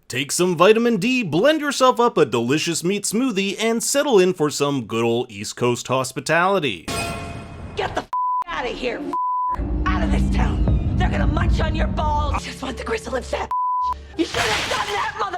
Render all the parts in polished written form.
Take some vitamin D, blend yourself up a delicious meat smoothie, and settle in for some good old East Coast hospitality. Get the out of here, out of this town. They're gonna munch on your balls. I just want the gristle and fat. You should have done that, mother.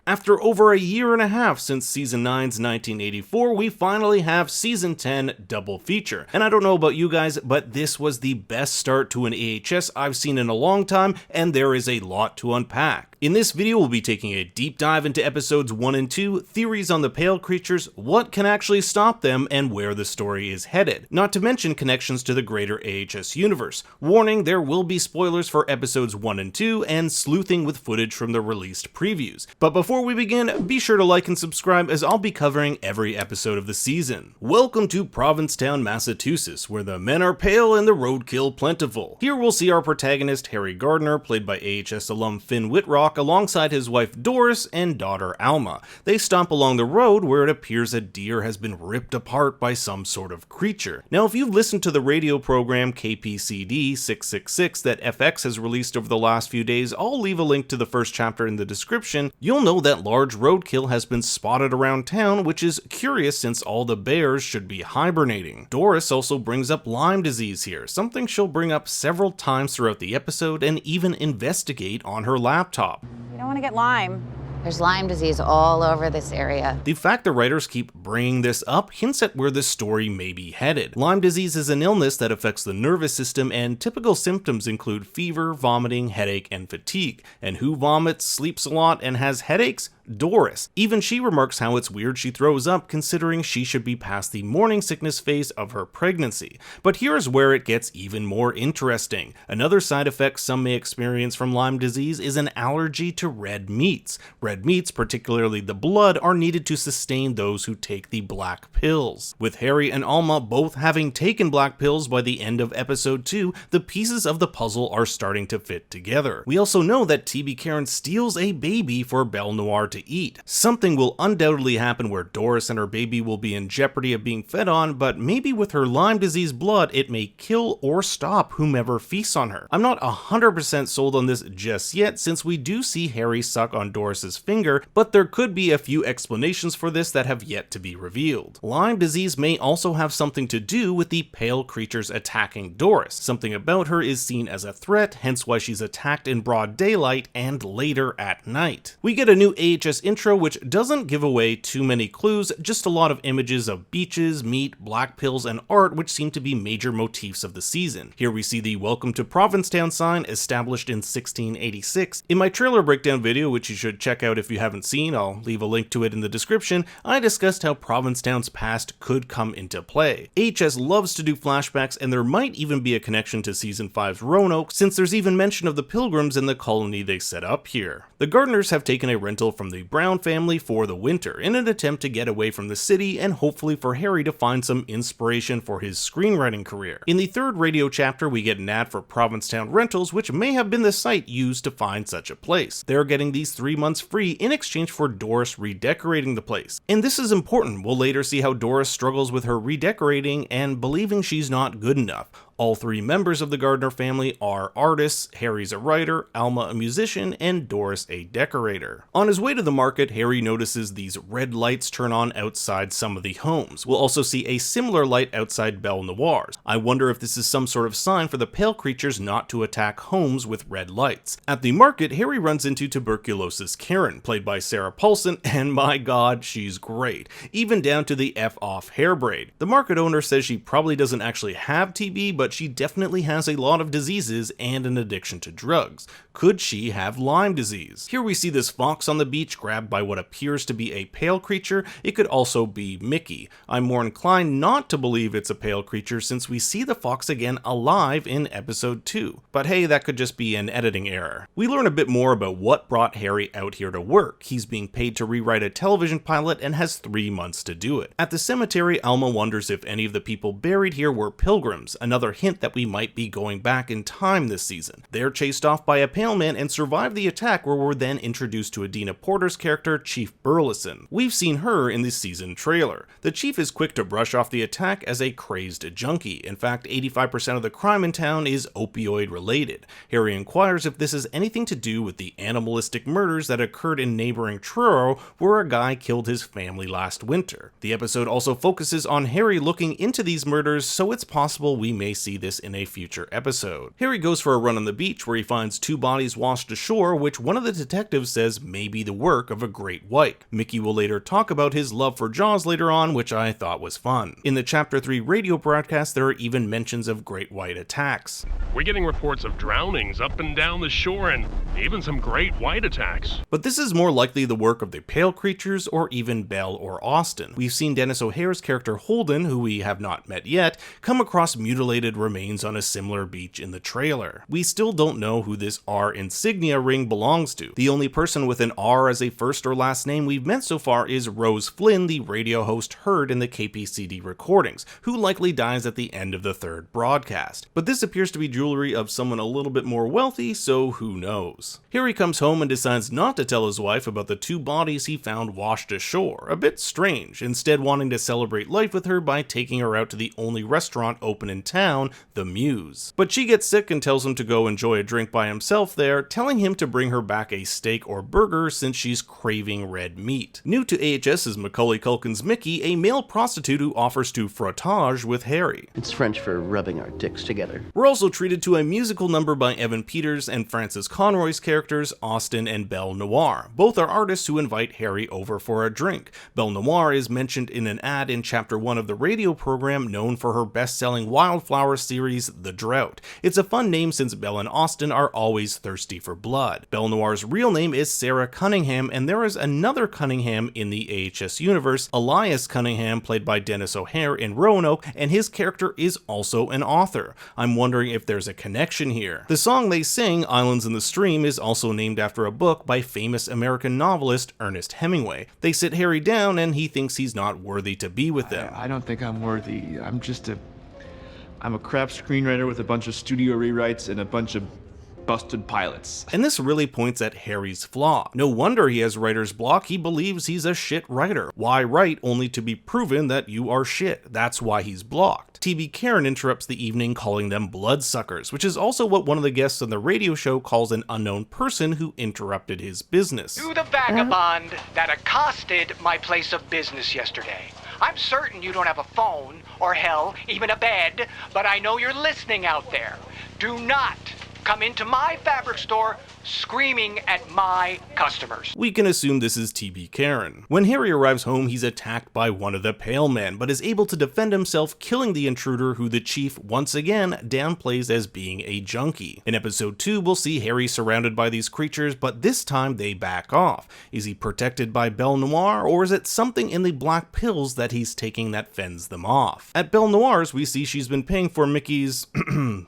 After over a year and a half since Season 9's 1984, we finally have Season 10 double feature. And I don't know about you guys, but this was the best start to an AHS I've seen in a long time, and there is a lot to unpack. In this video, we'll be taking a deep dive into episodes 1 and 2, theories on the pale creatures, what can actually stop them, and where the story is headed. Not to mention connections to the greater AHS universe. Warning, there will be spoilers for episodes 1 and 2, and sleuthing with footage from the released previews. But before we begin, be sure to like and subscribe as I'll be covering every episode of the season. Welcome to Provincetown, Massachusetts, where the men are pale and the roadkill plentiful. Here we'll see our protagonist Harry Gardner, played by AHS alum Finn Whitrock, alongside his wife Doris and daughter Alma. They stomp along the road where it appears a deer has been ripped apart by some sort of creature. Now, if you've listened to the radio program KPCD 666 that FX has released over the last few days, I'll leave a link to the first chapter in the description. You'll know that large roadkill has been spotted around town, which is curious since all the bears should be hibernating. Doris also brings up Lyme disease here, something she'll bring up several times throughout the episode and even investigate on her laptop. You don't want to get Lyme. There's Lyme disease all over this area. The fact the writers keep bringing this up hints at where this story may be headed. Lyme disease is an illness that affects the nervous system, and typical symptoms include fever, vomiting, headache, and fatigue. And who vomits, sleeps a lot, and has headaches? Doris. Even she remarks how it's weird she throws up, considering she should be past the morning sickness phase of her pregnancy. But here's where it gets even more interesting. Another side effect some may experience from Lyme disease is an allergy to red meats. Red meats, particularly the blood, are needed to sustain those who take the black pills. With Harry and Alma both having taken black pills by the end of episode 2, the pieces of the puzzle are starting to fit together. We also know that TB Karen steals a baby for Belle Noir to eat. Something will undoubtedly happen where Doris and her baby will be in jeopardy of being fed on, but maybe with her Lyme disease blood, it may kill or stop whomever feasts on her. I'm not 100% sold on this just yet, since we do see Harry suck on Doris's finger, but there could be a few explanations for this that have yet to be revealed. Lyme disease may also have something to do with the pale creatures attacking Doris. Something about her is seen as a threat, hence why she's attacked in broad daylight and later at night. We get a new AHS intro which doesn't give away too many clues, just a lot of images of beaches, meat, black pills, and art which seem to be major motifs of the season. Here we see the Welcome to Provincetown sign established in 1686. In my trailer breakdown video, which you should check out if you haven't seen, I'll leave a link to it in the description, I discussed how Provincetown's past could come into play. AHS loves to do flashbacks, and there might even be a connection to Season 5's Roanoke, since there's even mention of the Pilgrims and the colony they set up here. The Gardners have taken a rental from the Brown family for the winter, in an attempt to get away from the city and hopefully for Harry to find some inspiration for his screenwriting career. In the third radio chapter, we get an ad for Provincetown Rentals, which may have been the site used to find such a place. They're getting these 3 months free in exchange for Doris redecorating the place. And this is important. We'll later see how Doris struggles with her redecorating and believing she's not good enough. All 3 members of the Gardner family are artists. Harry's a writer, Alma a musician, and Doris a decorator. On his way to the market, Harry notices these red lights turn on outside some of the homes. We'll also see a similar light outside Belle Noir's. I wonder if this is some sort of sign for the pale creatures not to attack homes with red lights. At the market, Harry runs into tuberculosis Karen, played by Sarah Paulson, and my god, she's great, even down to the F-off hair braid. The market owner says she probably doesn't actually have TB, but she definitely has a lot of diseases and an addiction to drugs. Could she have Lyme disease? Here we see this fox on the beach grabbed by what appears to be a pale creature. It could also be Mickey. I'm more inclined not to believe it's a pale creature since we see the fox again alive in episode 2. But hey, that could just be an editing error. We learn a bit more about what brought Harry out here to work. He's being paid to rewrite a television pilot and has 3 months to do it. At the cemetery, Alma wonders if any of the people buried here were pilgrims, another hint that we might be going back in time this season. They're chased off by a pale Pale Man and survive the attack, where we're then introduced to Adina Porter's character, Chief Burleson. We've seen her in the season trailer. The Chief is quick to brush off the attack as a crazed junkie. In fact, 85% of the crime in town is opioid related. Harry inquires if this has anything to do with the animalistic murders that occurred in neighboring Truro, where a guy killed his family last winter. The episode also focuses on Harry looking into these murders, so it's possible we may see this in a future episode. Harry goes for a run on the beach where he finds 2 bodies washed ashore, which one of the detectives says may be the work of a great white. Mickey will later talk about his love for Jaws later on, which I thought was fun. In the Chapter 3 radio broadcast, there are even mentions of great white attacks. We're getting reports of drownings up and down the shore and even some great white attacks. But this is more likely the work of the pale creatures or even Belle or Austin. We've seen Dennis O'Hare's character Holden, who we have not met yet, come across mutilated remains on a similar beach in the trailer. We still don't know who this R insignia ring belongs to. The only person with an R as a first or last name we've met so far is Rose Flynn, the radio host heard in the KPCD recordings, who likely dies at the end of the 3rd broadcast. But this appears to be jewelry of someone a little bit more wealthy, so who knows. Harry comes home and decides not to tell his wife about the 2 bodies he found washed ashore. A bit strange, instead wanting to celebrate life with her by taking her out to the only restaurant open in town, the Muse. But she gets sick and tells him to go enjoy a drink by himself there, telling him to bring her back a steak or burger since she's craving red meat. New to AHS's Macaulay Culkin's Mickey, a male prostitute who offers to frottage with Harry. It's French for rubbing our dicks together. We're also treated to a musical number by Evan Peters and Francis Conroy's characters, Austin and Belle Noir. Both are artists who invite Harry over for a drink. Belle Noir is mentioned in an ad in Chapter 1 of the radio program known for her best-selling Wildflower series, The Drought. It's a fun name since Belle and Austin are always thirsty for blood. Belle Noir's real name is Sarah Cunningham, and there is another Cunningham in the AHS universe, Elias Cunningham, played by Dennis O'Hare in Roanoke, and his character is also an author. I'm wondering if there's a connection here. The song they sing, Islands in the Stream, is also named after a book by famous American novelist Ernest Hemingway. They sit Harry down and he thinks he's not worthy to be with them. I don't think I'm worthy. I'm a crap screenwriter with a bunch of studio rewrites and a bunch of busted pilots. And this really points at Harry's flaw. No wonder he has writer's block. He believes he's a shit writer. Why write only to be proven that you are shit? That's why he's blocked. TB Karen interrupts the evening calling them bloodsuckers, which is also what one of the guests on the radio show calls an unknown person who interrupted his business. To the vagabond that accosted my place of business yesterday. I'm certain you don't have a phone, or hell, even a bed, but I know you're listening out there. Do not come into my fabric store screaming at my customers. We can assume this is TB Karen. When Harry arrives home, he's attacked by one of the Pale Men, but is able to defend himself, killing the intruder who the Chief once again downplays as being a junkie. In episode 2, we'll see Harry surrounded by these creatures, but this time they back off. Is he protected by Belle Noir, or is it something in the black pills that he's taking that fends them off? At Belle Noir's, we see she's been paying for Mickey's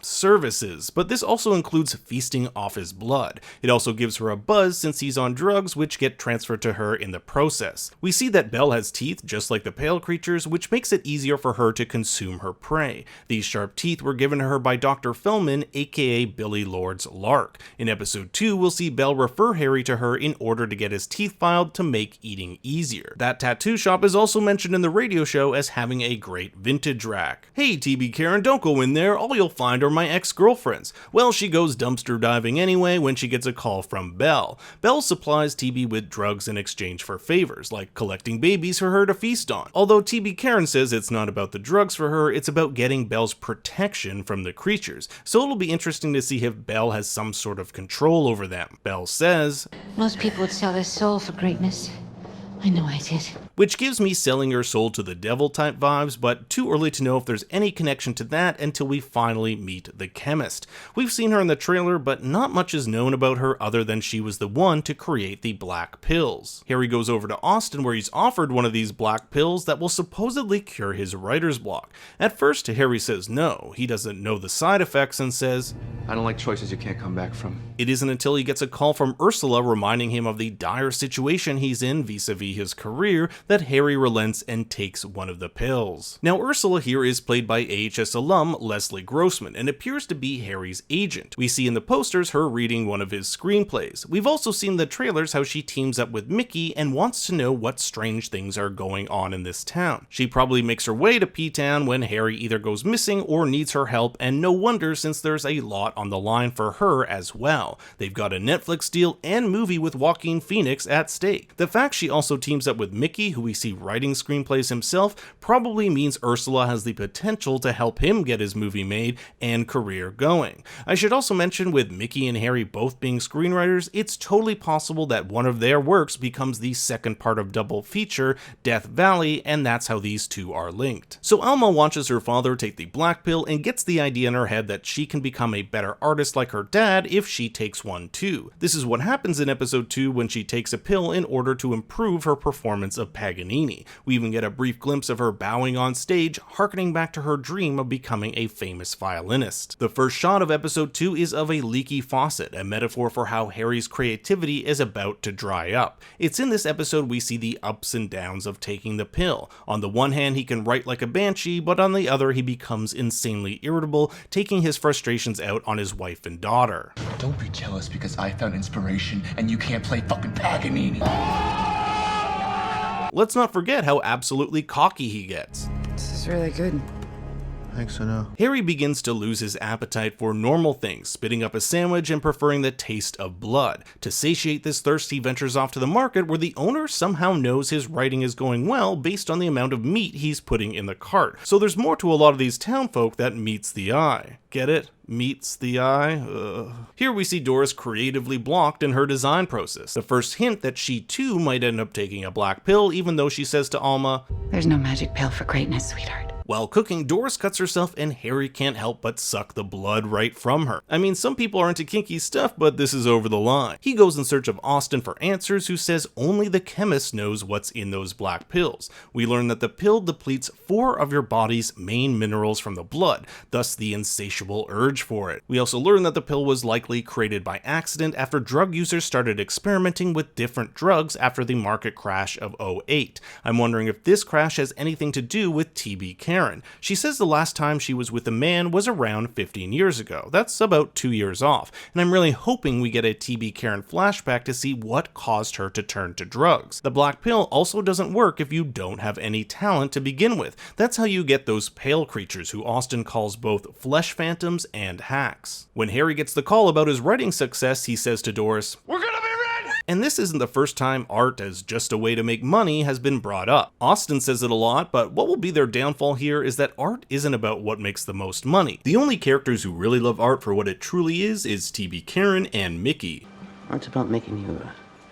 services, but this also includes feasting off his blood. It also gives her a buzz since he's on drugs, which get transferred to her in the process. We see that Belle has teeth just like the pale creatures, which makes it easier for her to consume her prey. These sharp teeth were given to her by Dr. Fellman, aka Billy Lord's Lark. In episode 2, we'll see Belle refer Harry to her in order to get his teeth filed to make eating easier. That tattoo shop is also mentioned in the radio show as having a great vintage rack. Hey TB Karen, don't go in there, all you'll find are my ex-girlfriends. Well, she goes dumpster diving anyway when she gets a call from Belle. Belle supplies TB with drugs in exchange for favors, like collecting babies for her to feast on. Although TB Karen says it's not about the drugs for her, it's about getting Belle's protection from the creatures, so it'll be interesting to see if Belle has some sort of control over them. Belle says, "Most people would sell their soul for greatness. I know I did." Which gives me selling your soul to the devil type vibes, but too early to know if there's any connection to that until we finally meet the chemist. We've seen her in the trailer, but not much is known about her other than she was the one to create the black pills. Harry goes over to Austin where he's offered one of these black pills that will supposedly cure his writer's block. At first, Harry says no, he doesn't know the side effects and says, I don't like choices you can't come back from. It isn't until he gets a call from Ursula reminding him of the dire situation he's in vis-a-vis be his career that Harry relents and takes one of the pills. Now Ursula here is played by AHS alum Leslie Grossman and appears to be Harry's agent. We see in the posters her reading one of his screenplays. We've also seen the trailers how she teams up with Mickey and wants to know what strange things are going on in this town. She probably makes her way to P-Town when Harry either goes missing or needs her help, and no wonder since there's a lot on the line for her as well. They've got a Netflix deal and movie with Joaquin Phoenix at stake. The fact she also teams up with Mickey, who we see writing screenplays himself, probably means Ursula has the potential to help him get his movie made and career going. I should also mention, with Mickey and Harry both being screenwriters, it's totally possible that one of their works becomes the second part of double feature Death Valley, and that's how these two are linked. So Alma watches her father take the black pill and gets the idea in her head that she can become a better artist like her dad if she takes one too. This is what happens in episode 2 when she takes a pill in order to improve her performance of Paganini. We even get a brief glimpse of her bowing on stage, harkening back to her dream of becoming a famous violinist. The first shot of episode 2 is of a leaky faucet, a metaphor for how Harry's creativity is about to dry up. It's in this episode we see the ups and downs of taking the pill. On the one hand, he can write like a banshee, but on the other, he becomes insanely irritable, taking his frustrations out on his wife and daughter. Don't be jealous because I found inspiration and you can't play fucking Paganini. Let's not forget how absolutely cocky he gets. This is really good. Thanks, I know. Harry begins to lose his appetite for normal things, spitting up a sandwich and preferring the taste of blood. To satiate this thirst, he ventures off to the market where the owner somehow knows his writing is going well based on the amount of meat he's putting in the cart. So there's more to a lot of these townfolk that meets the eye. Get it? Meets the eye? Here we see Doris creatively blocked in her design process. The first hint that she too might end up taking a black pill, even though she says to Alma, There's no magic pill for greatness, sweetheart. While cooking, Doris cuts herself and Harry can't help but suck the blood right from her. I mean, some people are into kinky stuff, but this is over the line. He goes in search of Austin for answers, who says only the chemist knows what's in those black pills. We learn that the pill depletes 4 of your body's main minerals from the blood, thus the insatiable urge for it. We also learn that the pill was likely created by accident after drug users started experimenting with different drugs after the market crash of '08. I'm wondering if this crash has anything to do with TB Karen. She says the last time she was with a man was around 15 years ago. That's about 2 years off, and I'm really hoping we get a TB Karen flashback to see what caused her to turn to drugs. The black pill also doesn't work if you don't have any talent to begin with. That's how you get those pale creatures who Austin calls both flesh phantoms and hacks. When Harry gets the call about his writing success, he says to Doris, "We're gonna be rich!" And this isn't the first time art as just a way to make money has been brought up. Austin says it a lot, but what will be their downfall here is that art isn't about what makes the most money. The only characters who really love art for what it truly is TB Karen and Mickey. Art's about making you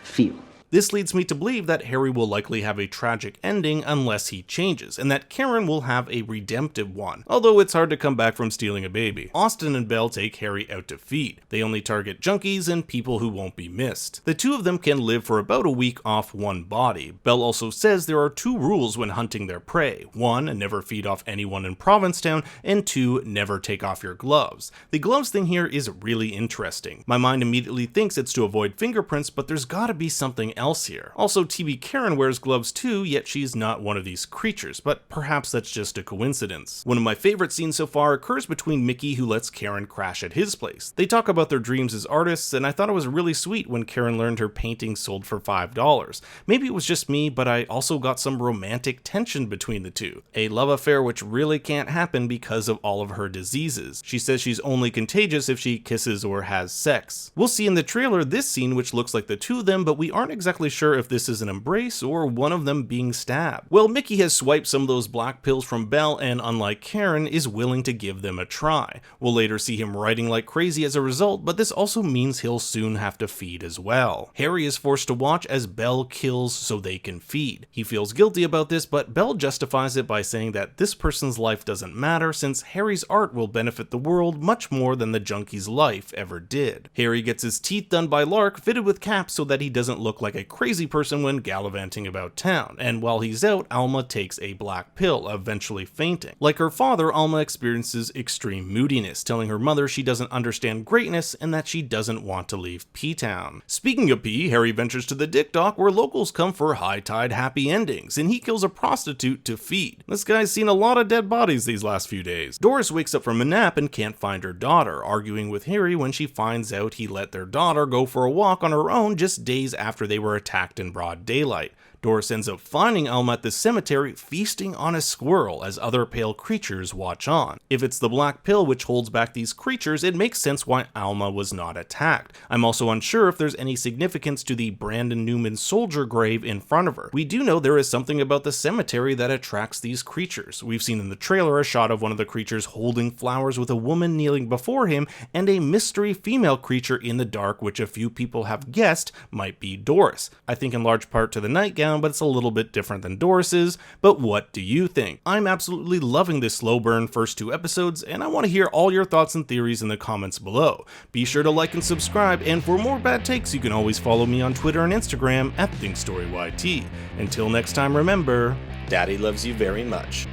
feel. This leads me to believe that Harry will likely have a tragic ending unless he changes, and that Karen will have a redemptive one, although it's hard to come back from stealing a baby. Austin and Belle take Harry out to feed. They only target junkies and people who won't be missed. The two of them can live for about a week off one body. Belle also says there are 2 rules when hunting their prey. 1, never feed off anyone in Provincetown, and 2, never take off your gloves. The gloves thing here is really interesting. My mind immediately thinks it's to avoid fingerprints, but there's gotta be something else here. Also, TB Karen wears gloves too, yet she's not one of these creatures, but perhaps that's just a coincidence. One of my favorite scenes so far occurs between Mickey, who lets Karen crash at his place. They talk about their dreams as artists, and I thought it was really sweet when Karen learned her painting sold for $5. Maybe it was just me, but I also got some romantic tension between the two. A love affair which really can't happen because of all of her diseases. She says she's only contagious if she kisses or has sex. We'll see in the trailer this scene which looks like the two of them, but we aren't exactly sure if this is an embrace or one of them being stabbed. Well, Mickey has swiped some of those black pills from Belle and, unlike Karen, is willing to give them a try. We'll later see him writing like crazy as a result, but this also means he'll soon have to feed as well. Harry is forced to watch as Belle kills so they can feed. He feels guilty about this, but Belle justifies it by saying that this person's life doesn't matter since Harry's art will benefit the world much more than the junkie's life ever did. Harry gets his teeth done by Lark, fitted with caps so that he doesn't look like like a crazy person when gallivanting about town, and while he's out, Alma takes a black pill, eventually fainting. Like her father, Alma experiences extreme moodiness, telling her mother she doesn't understand greatness and that she doesn't want to leave P-Town. Speaking of P, Harry ventures to the Dick Dock where locals come for high tide happy endings, and he kills a prostitute to feed. This guy's seen a lot of dead bodies these last few days. Doris wakes up from a nap and can't find her daughter, arguing with Harry when she finds out he let their daughter go for a walk on her own just days after they were attacked in broad daylight. Doris ends up finding Alma at the cemetery feasting on a squirrel as other pale creatures watch on. If it's the black pill which holds back these creatures, it makes sense why Alma was not attacked. I'm also unsure if there's any significance to the Brandon Newman soldier grave in front of her. We do know there is something about the cemetery that attracts these creatures. We've seen in the trailer a shot of one of the creatures holding flowers with a woman kneeling before him and a mystery female creature in the dark which a few people have guessed might be Doris. I think in large part to the nightgown, but it's a little bit different than Doris's. But what do you think? I'm absolutely loving this slow burn first 2 episodes, and I want to hear all your thoughts and theories in the comments below. Be sure to like and subscribe, and for more bad takes you can always follow me on Twitter and Instagram at ThinkStoryYT. Until next time, remember, Daddy loves you very much.